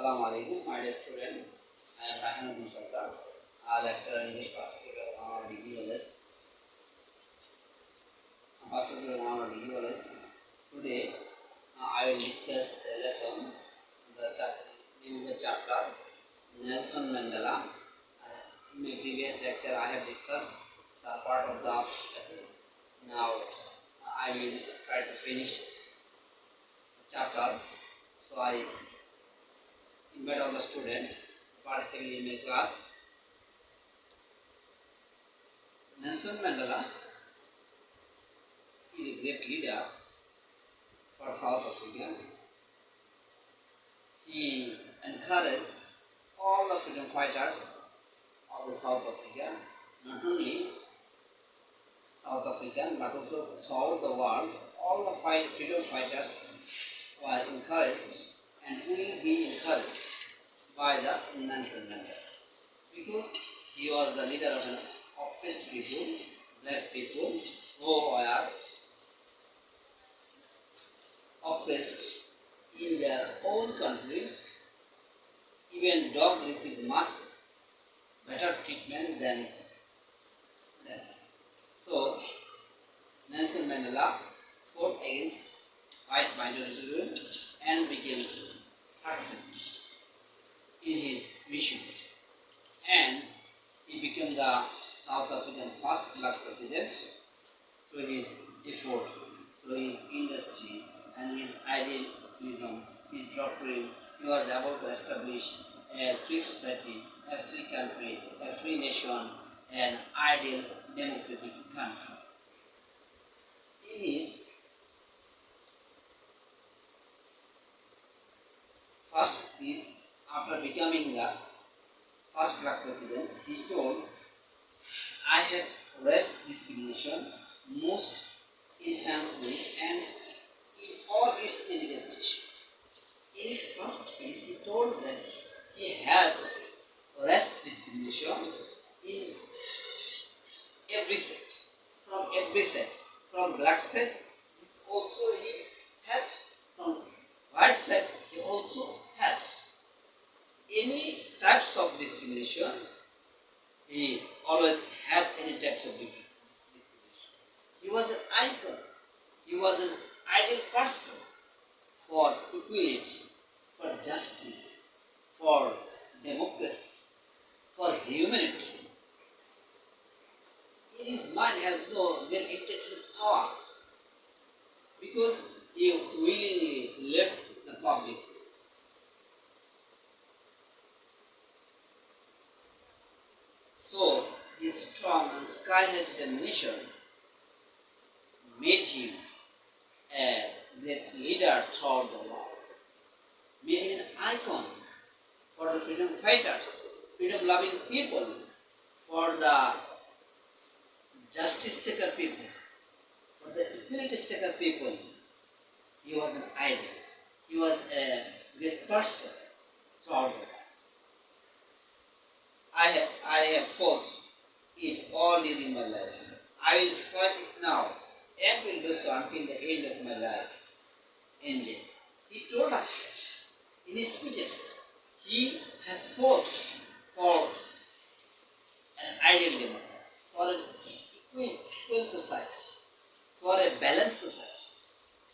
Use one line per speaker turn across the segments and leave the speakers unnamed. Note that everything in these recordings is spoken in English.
Assalamu alaikum, my dear student. I am Rahan Musharka, a lecturer in English Perspective of Honor Degree College. Today, I will discuss a lesson, the chapter Nelson Mandela. In my previous lecture, I have discussed some part of the lesson. Now, I will try to finish the chapter. So, I invite all the students participating in my class. Nelson Mandela is a great leader for South Africa. He encouraged all the freedom fighters of the South Africa, not only South African but also throughout the world. All the freedom fighters were encouraged and will be encouraged by the Nelson Mandela, because he was the leader of an oppressed people, black people who were oppressed in their own country. Even dogs received much better treatment than them. So, Nelson Mandela fought against white minority rule and became success in his mission. And he became the South African first black president through his effort, through his industry and his idealism, his doctrine. He was able to establish a free society, a free country, a free nation, an ideal democratic country. In his first speech, after becoming the first black president, he told, "I have raised discrimination most intensely and in all its manifestations." In his first speech, he told that he had raised discrimination in every sect, from black sect, also he has, from white sect, he also has. Any types of discrimination, he always had any types of discrimination. He was an icon, he was an ideal person for equality, for justice, for democracy, for humanity. In his mind has no great intellectual power, because he willingly left the public. So, his strong and sky-high determination made him a great leader throughout the world, made him an icon for the freedom fighters, freedom-loving people, for the justice-seeker people, for the equality-seeker people. He was an idol. He was a great person throughout the world. I have fought it all during my life. I will fight it now and will do so until the end of my life. Endless. He told us that in his speeches. He has fought for an ideal democracy, for an equal society, for a balanced society,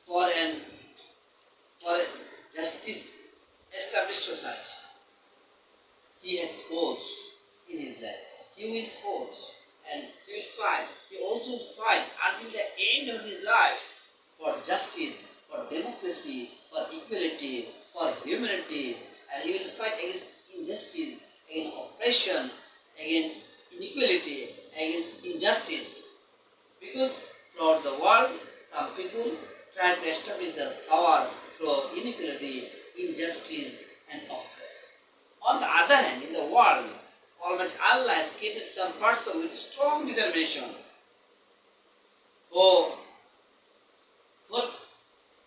for a justice established society. He has fought in his life. He will fight and he will fight. He also will fight until the end of his life for justice, for democracy, for equality, for humanity, and he will fight against injustice, against oppression, against inequality, against injustice. Because throughout the world, some people try to establish their power through inequality, injustice, and oppression. On the other hand, in the world, Almighty Allah has created some person with strong determination who fought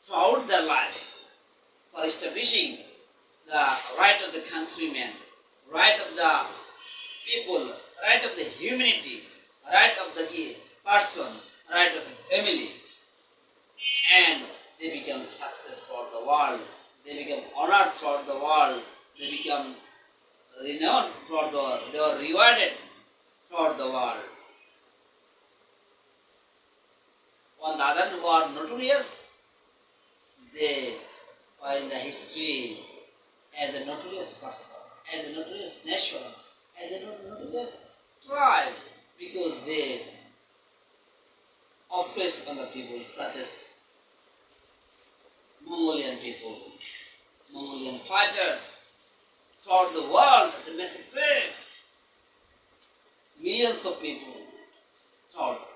throughout their life for establishing the right of the countrymen, right of the people, right of the humanity, right of the person, right of the family. And they become success for the world. They become honored throughout the world. they become renowned they were rewarded throughout the world. On the other who are notorious, they were in the history as a notorious person, as a notorious nation, as a notorious tribe, because they oppressed other people, such as Mongolian people, Mongolian fighters throughout the world. They massacred millions of people throughout the world.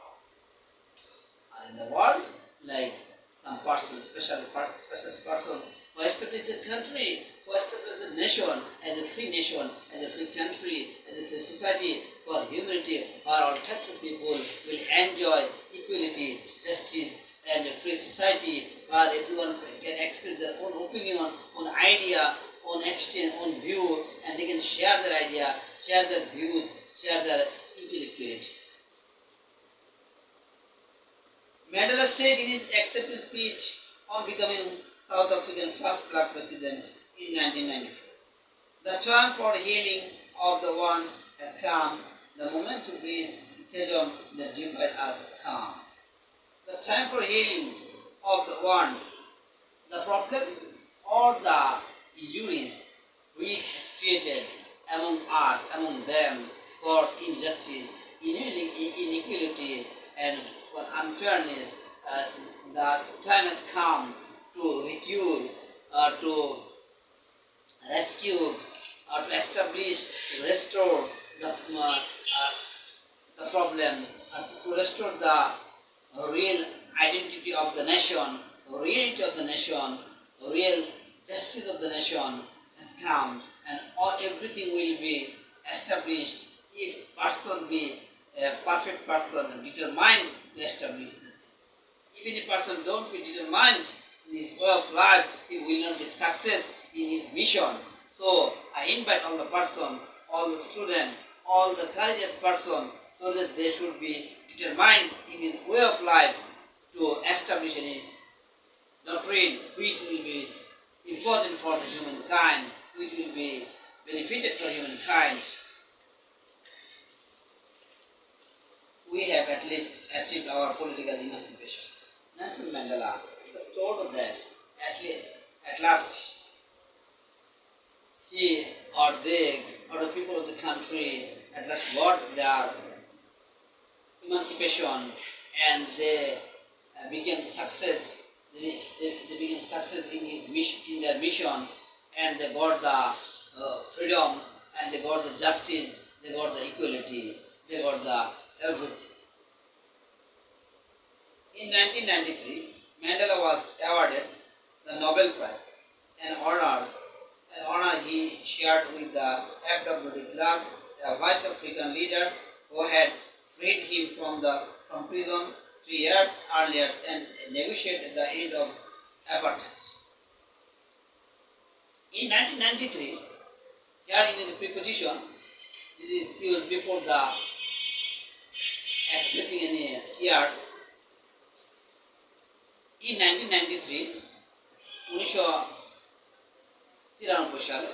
And in the world, like some person, special person who established the country, who established the nation as a free nation, as a free country, as a free society for humanity, where all types of people will enjoy equality, justice, and a free society where everyone can express their own opinion, own idea, own exchange, own view, and they can share their idea, share their views, share their intellectuality. Mandela said in his acceptance speech on becoming South African first black president in 1994, "The time for healing of the wounds has come, the moment to breathe freedom that divide us has come." The time for healing of the wounds, the problem or the injuries which has created among us, among them, for injustice, inequality, and for unfairness, the time has come to recure, to rescue, to establish, to restore the problem, to restore the real identity of the nation, reality of the nation, real justice of the nation has come, and everything will be established if person be a perfect person, determined to establish it. Even if person don't be determined in his way of life, he will not be success in his mission. So I invite all the person, all the student, all the courageous person, so that they should be determined in his way of life to establish any doctrine which will be important for the humankind, which will be benefited for humankind. We have at least achieved our political emancipation. Nelson Mandela was told that at last he or they or the people of the country at last got their emancipation, and they became success. They became success in his mission, in their mission, and they got the freedom, and they got the justice, they got the equality, they got the everything. In 1993, Mandela was awarded the Nobel Prize, an honor he shared with the F.W. de Klerk, a white African leader who had freed him from prison 3 years earlier and negotiated the end of apartheid. In 1993, here in his pre-petition, it was before the expressing any years. In 1993, 1993 সালে,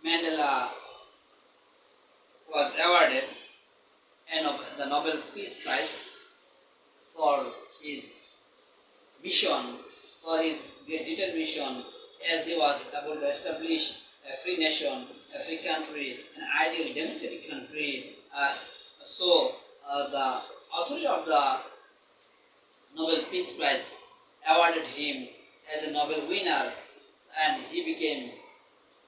Mandela was awarded the Nobel Peace Prize for his mission, for his great determination, as he was able to establish a free nation, a free country, an ideal democratic country. So the authority of the Nobel Peace Prize awarded him as a Nobel winner, and he became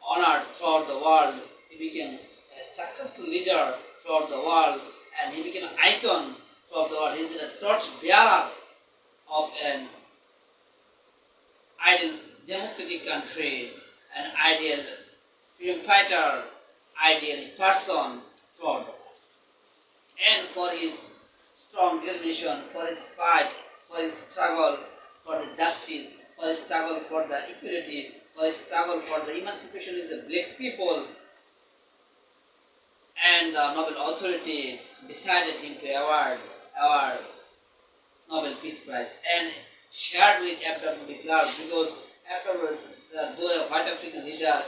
honored throughout the world. He became a successful leader throughout the world, and he became an icon throughout the world. He is a torch bearer of an ideal democratic country, an ideal freedom fighter, ideal person throughout the world. And for his strong determination, for his fight, for his struggle for the justice, for his struggle for the equality, for his struggle for the emancipation of the black people, and the Nobel Authority decided him to award Nobel Peace Prize, and shared with F.W. de Klerk, because though a white African leader,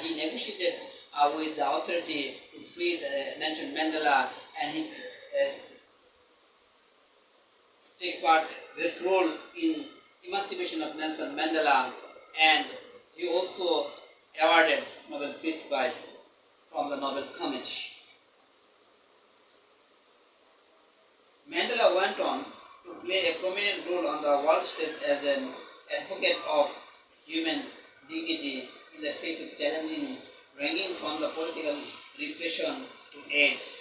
he negotiated with the authority to free Nelson Mandela, and he take part great role in emancipation of Nelson Mandela, and he also awarded Nobel Peace Prize from the Nobel Committee. Mandela went on to play a prominent role on the world stage as an advocate of human dignity in the face of challenging ranging from the political repression to AIDS.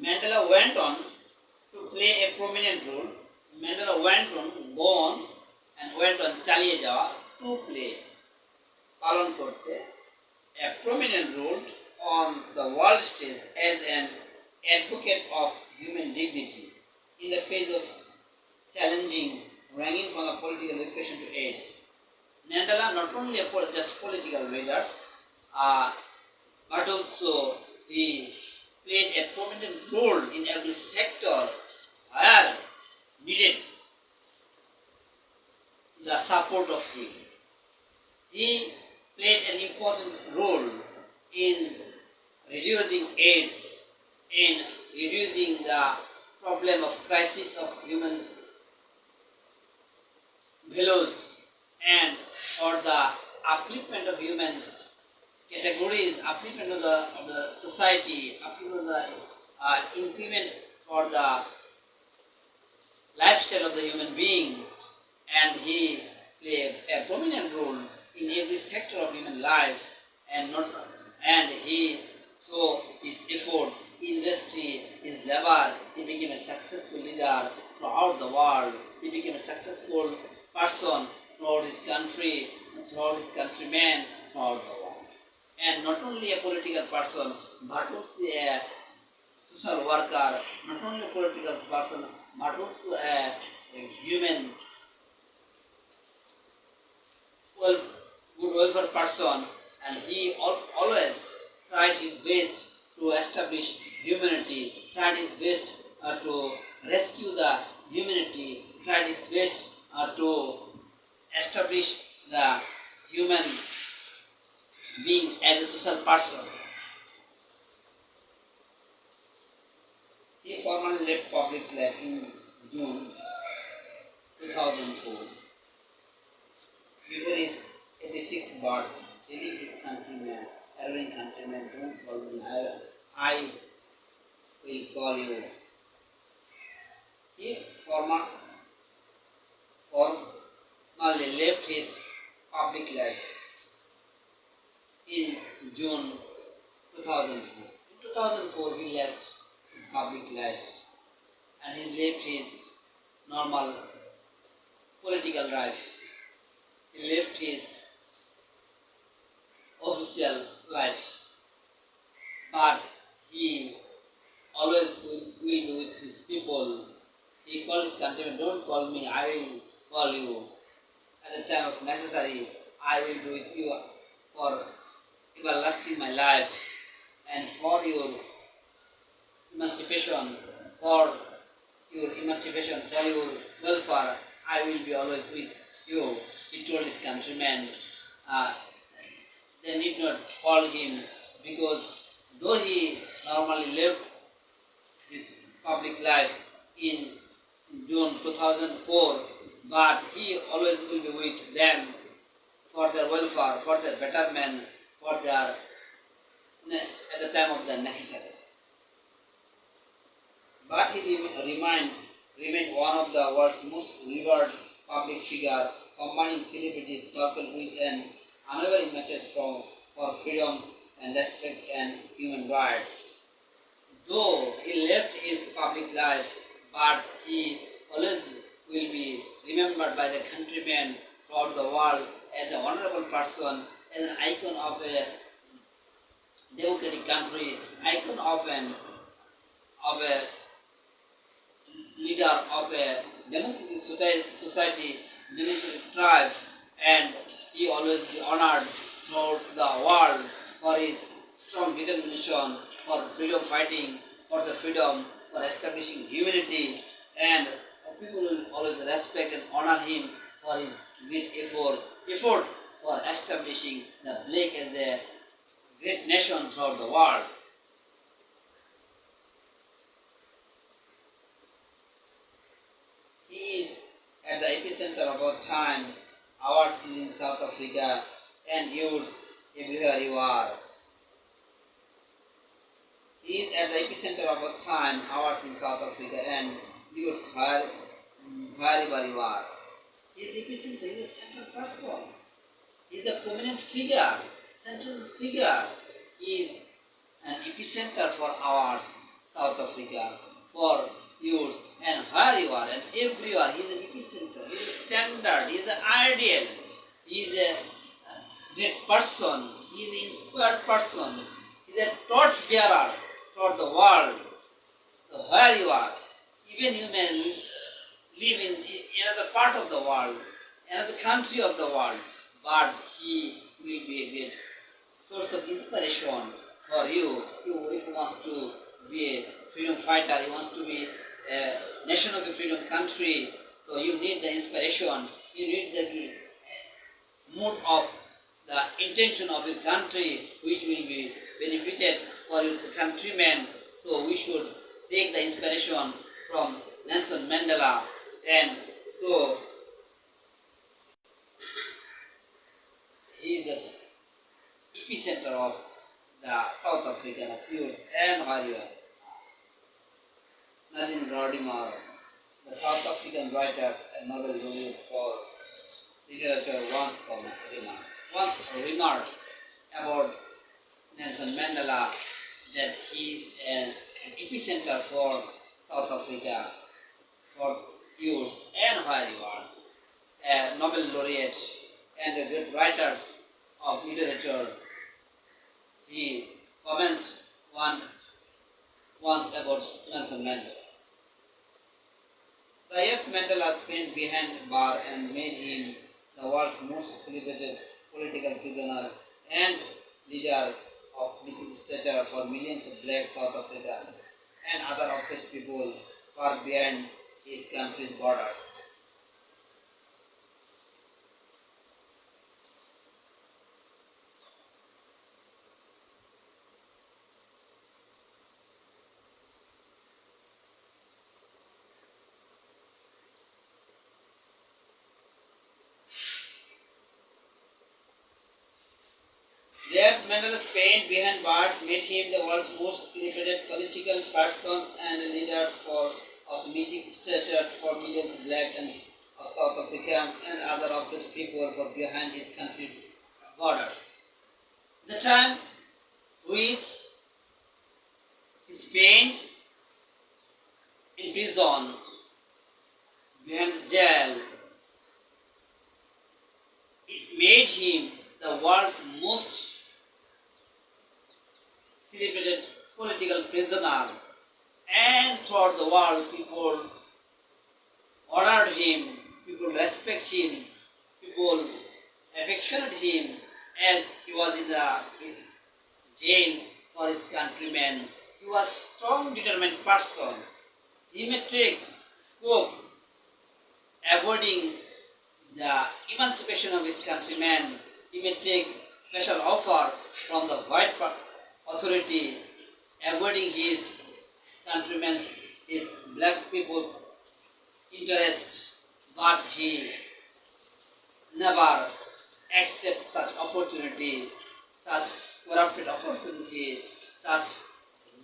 Mandela went on to play a prominent role. Mandela went on চালিয়ে যাওয়া to play পালন করতে a prominent role on the world stage as an advocate of human dignity in the face of challenging ranging from the political repression to AIDS. Mandela not only just political leaders, but also he played a prominent role in every sector where needed the support of him. He played an important role in reducing AIDS, in reducing the problem of crisis of human values, and for the upliftment of human categories, upliftment of the society, upliftment of the increment for the lifestyle of the human being, and he played a prominent role in every sector of human life, and he saw his effort, industry, his labor. He became a successful leader throughout the world. He became a successful person throughout his country, throughout his countrymen, throughout the world. And not only a political person, but also a social worker, not only a political person, but also a human good welfare person, and he always tried his best to establish humanity, tried his best to rescue the humanity, tried his best to establish the human being as a social person. He formally left public life in June 2004. Before his 86th birthday, telling his countrymen, every countryman, don't call me, I will call you. He formally left his public life in June 2004. In 2004, he left his public life and he lived his normal political life. He left his official life, but he always will be with his people. He called his countrymen, don't call me, I will call you. At the time of necessary, I will be with you for everlasting my life, and for your emancipation, for your welfare, I will be always with you. He told his countrymen. They need not call him, because though he normally lived his public life in June 2004, but he always will be with them for their welfare, for their betterment, for their at the time of the necessary. But he remained one of the world's most revered public figure, combining celebrities purple with an unwavering message for freedom and respect and human rights. Though he left his public life, but he always will be remembered by the countrymen throughout the world as an honorable person, as an icon of a democratic country, icon of a leader of a democratic society, democratic tribe, and he always be honored throughout the world for his strong determination for freedom fighting, for the freedom, for establishing humanity, and people will always respect and honor him for his great effort for establishing the Black as a great nation throughout the world. He is at the epicenter of our time, ours is in South Africa, and yours everywhere you are. He is at the epicenter of our time, ours in South Africa, and yours wherever you are. He is the epicenter, he is a central person. He is a prominent figure, central figure. He is an epicenter for our South Africa, for yours, and where you are, and everywhere. He is an epicenter, he is a standard, he is an ideal, he is a great person, he is an inspired person, he is a torch bearer for the world. So where you are, even you may live in another part of the world, another country of the world, but he will be a great source of inspiration for you. If you want to be a freedom fighter, you want to be a nation of a freedom country, so you need the inspiration, you need the mood of the intention of your country, which will be benefited for your countrymen. So we should take the inspiration from Nelson Mandela, and so he is the epicenter of the South African affairs and warrior. Nadine Gordimer, the South African writer and Nobel laureate for literature, once remarked about Nelson Mandela that he is an epicenter for South Africa, for yours and where you are. A Nobel laureate and a great writers of literature. He comments once about Nelson Mandela. The years Mandela spent behind bar and made him the world's most celebrated political prisoner and leader of mythic stature for millions of black South Africans and other oppressed people far beyond his country's borders. Thus, Mandela's pain behind bars made him the world's most celebrated political persons and leaders of mythic statures for millions of black and of South Africans and other oppressed people for behind his country's borders. The time which his pain in prison, behind jail, it made him the world's most celebrated political prisoner, and throughout the world people honored him, people respect him, people affectionate him as he was in the jail for his countrymen. He was a strong, determined person. He may take scope avoiding the emancipation of his countrymen. He may take special offer from the white authority, avoiding his countrymen, his black people's interests, but he never accept such opportunity, such corrupted opportunity, such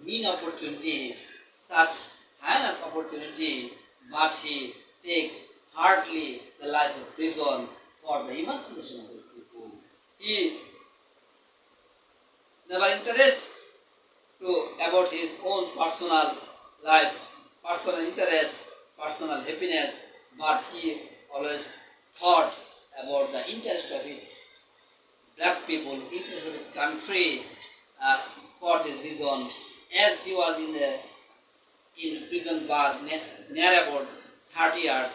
mean opportunity, such heinous opportunity, but he take hardly the life of prison for the emancipation of his people. He never interested about his own personal life, personal interest, personal happiness, but he always thought about the interest of his black people, interest of his country for this reason. As he was in prison bar near about 30 years,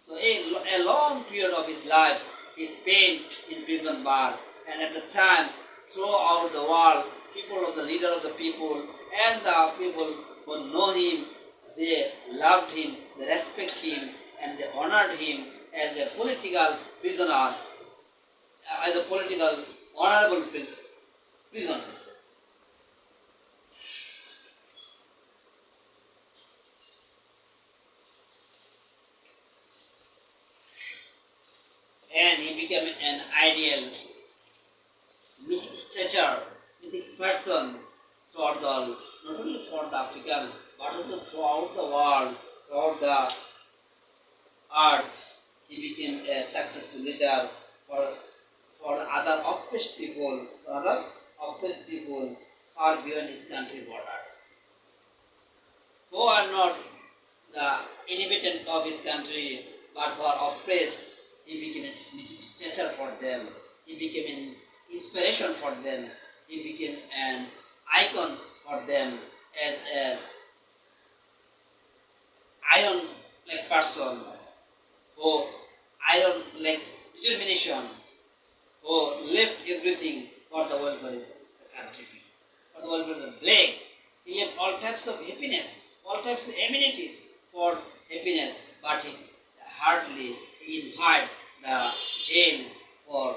so a long period of his life he spent in prison bar, and at the time throughout the world, people of the leader of the people and the people who know him, they loved him, they respect him, and they honored him as a political prisoner, as a political honorable prisoner. And he became an ideal, mythic stature, mythic person throughout the, not only for the African, but also throughout the world, throughout the earth. He became a successful leader for the other oppressed people, far beyond his country borders, who are not the inhabitants of his country, but who are oppressed. He became a stature for them. He became an inspiration for them. He became an icon for them as an iron-like person, who iron-like determination, who left everything for the welfare of the country, for the welfare of the black. He left all types of happiness, all types of amenities for happiness, but he hardly invite the jail for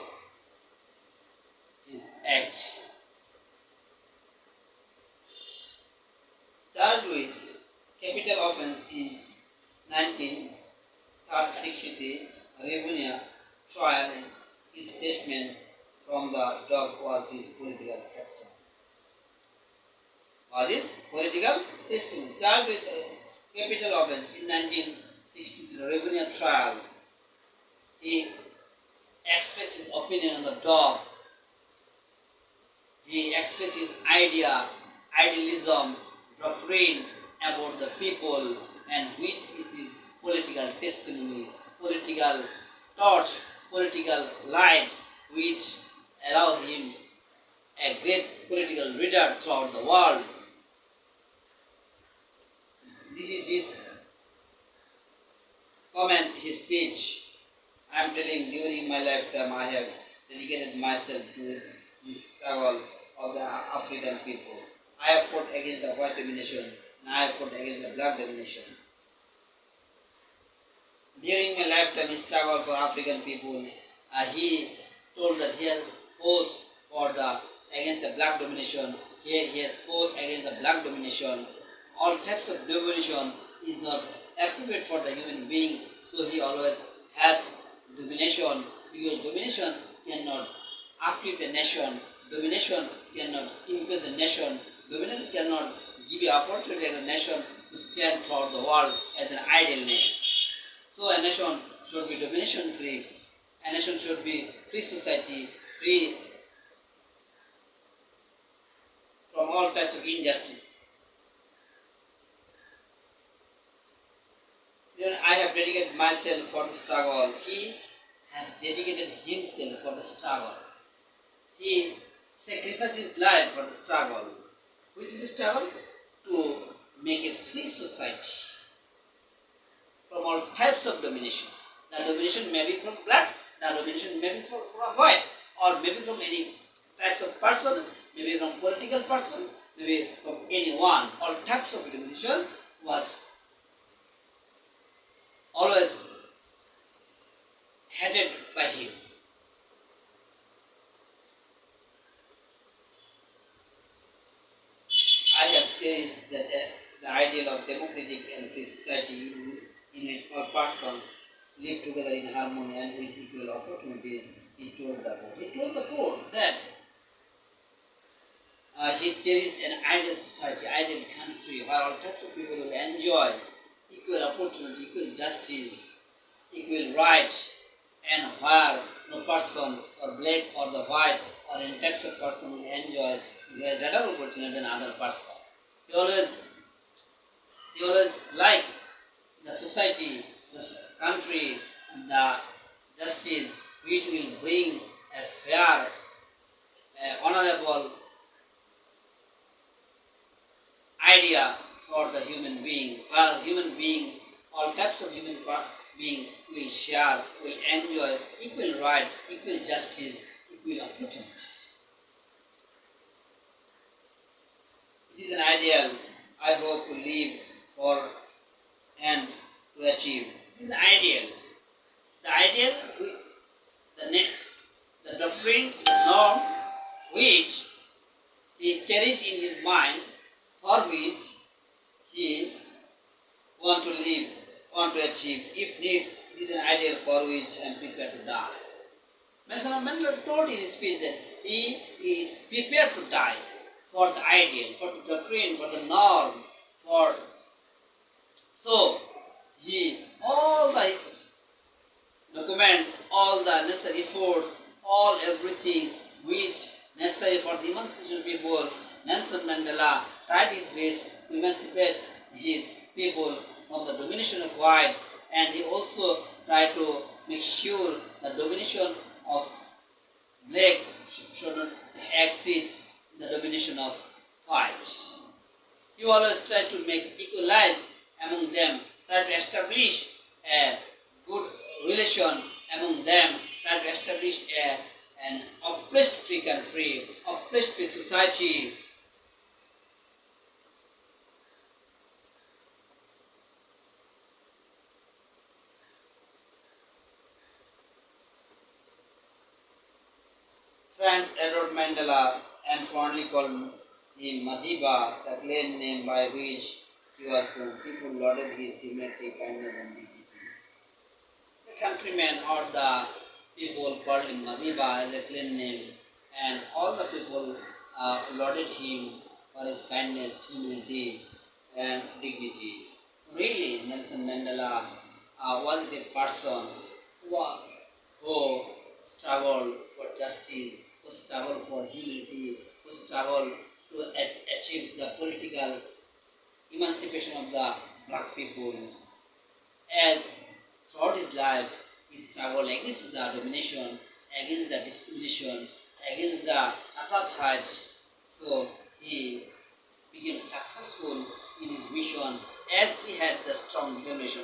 his acts. Charged with capital offense in 1963, Rabunia trial, his statement from the dock was his political testimony. Charged with capital offense in 1963, Rabunia trial, he expressed his opinion on the dog. He expressed his idealism, doctrine about the people, and which is his political testimony, political torch, political light, which allows him a great political leader throughout the world. This is his comment, his speech. I am telling, during my lifetime I have dedicated myself to this struggle of the African people. I have fought against the white domination, and I have fought against the black domination. During my lifetime struggle for African people, he told that he has fought against the black domination. He has fought against the black domination. All types of domination is not appropriate for the human being, so he always has domination, because domination cannot uplift a nation, domination cannot increase the nation, domination cannot give you opportunity as a nation to stand throughout the world as an ideal nation. So a nation should be domination free, a nation should be free society, free from all types of injustice. Then I have dedicated myself for the struggle. He has dedicated himself for the struggle. He sacrificed his life for the struggle. Which is the struggle? To make a free society from all types of domination. The domination may be from black, the domination may be from white, or maybe from any types of person, maybe from political person, maybe from anyone. All types of domination was always headed by him. I have cherished the ideal of democratic and free society in which all persons live together in harmony and with equal opportunities. He told the court that he cherished an ideal society, ideal country where all types of people will enjoy equal opportunity, equal justice, equal right, and where no person or black or the white or any types of person will enjoy better opportunity than other person. He always liked the society, the country, the justice which being will share, will enjoy equal right, equal justice, equal opportunities. It is an ideal I hope to live for and to achieve. It is an ideal. The ideal, the doctrine, the norm which he cherished in his mind, for which he want to live, want to achieve. If needs, it is an ideal for which I am prepared to die. Nelson Mandela told in his speech that he is prepared to die for the ideal, for the doctrine, for the norm, for so he all the documents, all the necessary efforts, all everything which necessary for the emancipation of people, Nelson Mandela tried his best to emancipate his people from the domination of white, and he also tried to make sure the domination of black should not exceed the domination of white. He always tried to make equalize among them, tried to establish a good relation among them, tried to establish an oppressed free country, oppressed free society. Friends adored Mandela and fondly called him Madiba, the clan name by which he was known. People lauded his humanity, kindness, and dignity. The countrymen or the people called him Madiba as a clan name, and all the people lauded him for his kindness, humility, and dignity. Really, Nelson Mandela was a person who struggled for justice, who struggled for unity, who struggled to achieve the political emancipation of the black people. As throughout his life, he struggled against the domination, against the discrimination, against the apartheid. So he became successful in his mission as he had the strong determination.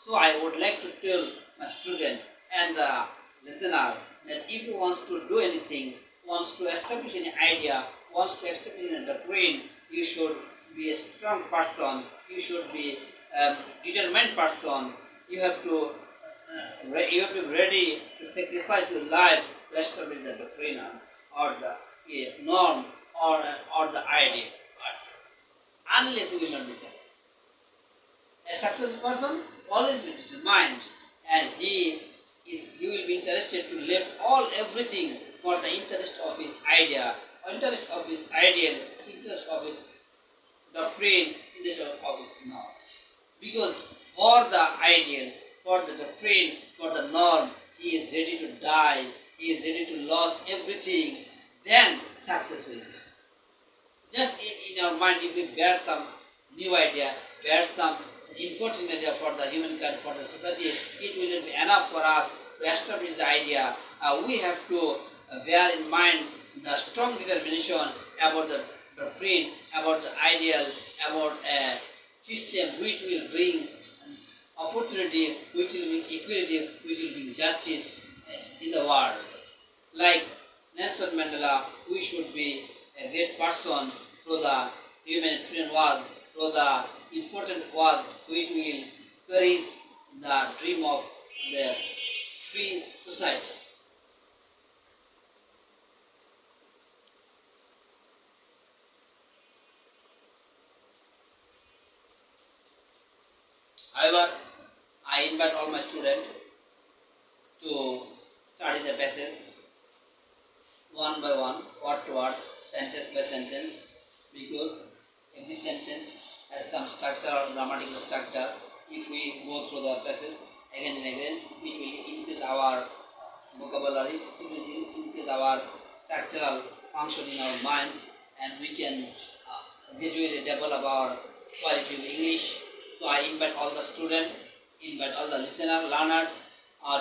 So I would like to tell my student and the listener that if he wants to do anything, wants to establish any idea, wants to establish a doctrine, you should be a strong person, you should be a determined person, you have to be ready to sacrifice your life to establish the doctrine or the norm or the idea. But unless you will not be successful. A successful person always be determined, and he will be interested to leave everything for the interest of his idea, interest of his ideal, interest of his doctrine, interest of his norm. Because for the ideal, for the doctrine, for the norm, he is ready to die, he is ready to lose everything, then success will come. Just in our mind, if we bear some new idea, bear some important idea for the humankind, for the society, it will not be enough for us to establish the idea. We have to bear in mind the strong determination about the doctrine, about the ideal, about a system which will bring opportunity, which will bring equality, which will bring justice in the world. Like Nelson Mandela, we should be a great person through the humanitarian work, through the important work which will cherish the dream of the free society. However, I invite all my students to study the passage one by one, word to word, sentence by sentence, because every sentence has some structure or grammatical structure. If we go through the passage again and again, it will increase our vocabulary, it will increase our structural function in our minds, and we can gradually develop our quality of English. So I invite all the students, invite all the learners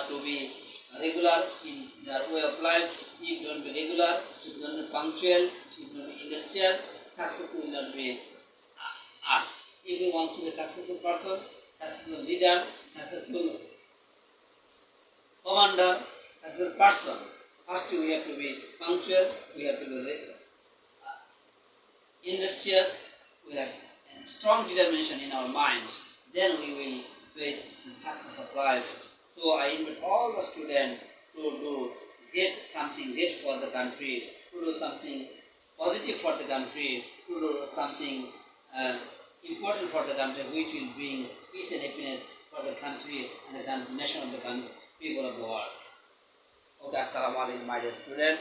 to be regular in their way of life. If you don't be regular, if you don't be punctual, if you don't be industrial, success will not be us. If we want to be a successful person, successful leader, successful commander, successful person, first we have to be punctual, we have to be industrious, we have strong determination in our minds, then we will face the success of life. So I invite all the students to get something great for the country, to do something positive for the country, to do something important for the country, which will bring peace and happiness for the country and the nation of the people of the world. Okay, assalamu alaikum, my dear student.